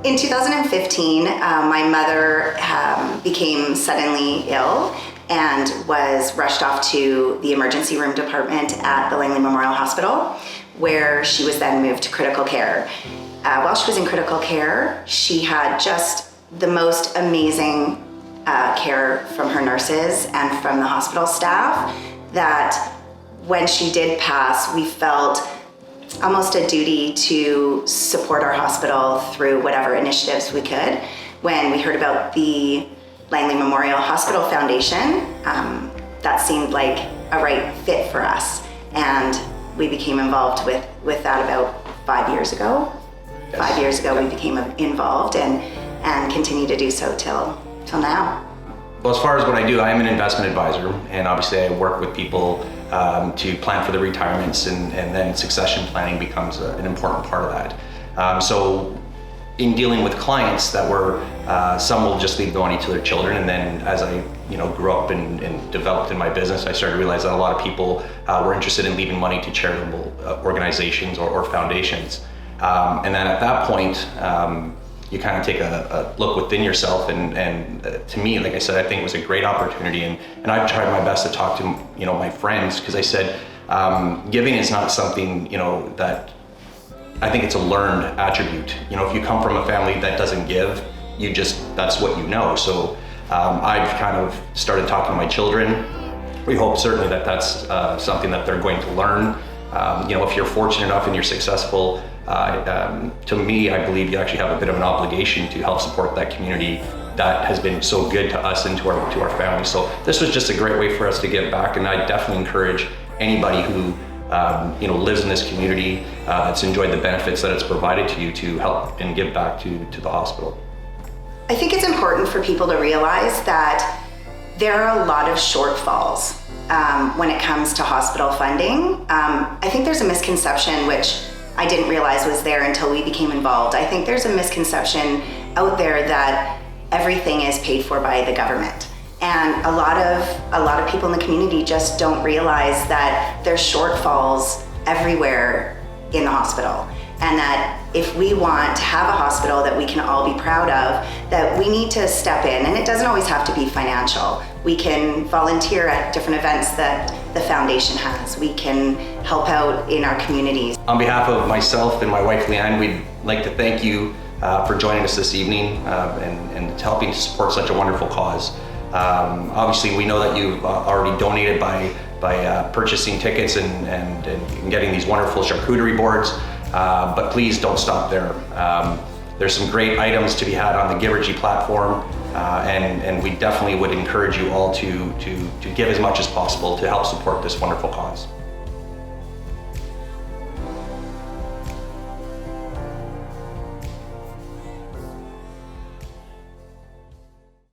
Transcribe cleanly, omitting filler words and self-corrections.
In 2015, my mother became suddenly ill and was rushed off to the emergency room department at the Langley Memorial Hospital, where she was then moved to critical care. While she was in critical care, she had just the most amazing care from her nurses and from the hospital staff that when she did pass, we felt almost a duty to support our hospital through whatever initiatives we could. When we heard about the Langley Memorial Hospital Foundation, that seemed like a right fit for us. And we became involved with that about 5 years ago. Yes. 5 years ago we became involved and continue to do so till now. Well, as far as what I do, I am an investment advisor, and obviously I work with people to plan for their retirements, and then succession planning becomes an important part of that. So in dealing with clients that were, some will just leave the money to their children, and then as I grew up and developed in my business, I started to realize that a lot of people were interested in leaving money to charitable organizations or foundations. And then at that point, you kind of take a look within yourself, and to me, like I said, I think it was a great opportunity, and I've tried my best to talk to my friends, because I said giving is not something that I think it's a learned attribute. If you come from a family that doesn't give, that's what you know. So I've kind of started talking to my children. We hope certainly that that's something that they're going to learn. If you're fortunate enough and you're successful, to me, I believe you actually have a bit of an obligation to help support that community that has been so good to us and to our family. So this was just a great way for us to give back, and I definitely encourage anybody who lives in this community that's enjoyed the benefits that it's provided to you to help and give back to the hospital. I think it's important for people to realize that there are a lot of shortfalls when it comes to hospital funding. I think there's a misconception, which I didn't realize was there until we became involved. I think there's a misconception out there that everything is paid for by the government. And a lot of people in the community just don't realize that there's shortfalls everywhere in the hospital. And that if we want to have a hospital that we can all be proud of, that we need to step in, and it doesn't always have to be financial. We can volunteer at different events that the foundation has. We can help out in our communities. On behalf of myself and my wife Leanne, we'd like to thank you for joining us this evening and helping to support such a wonderful cause. Obviously, we know that you've already donated by purchasing tickets and getting these wonderful charcuterie boards, but please don't stop there. There's some great items to be had on the Givergy platform, and we definitely would encourage you all to give as much as possible to help support this wonderful cause.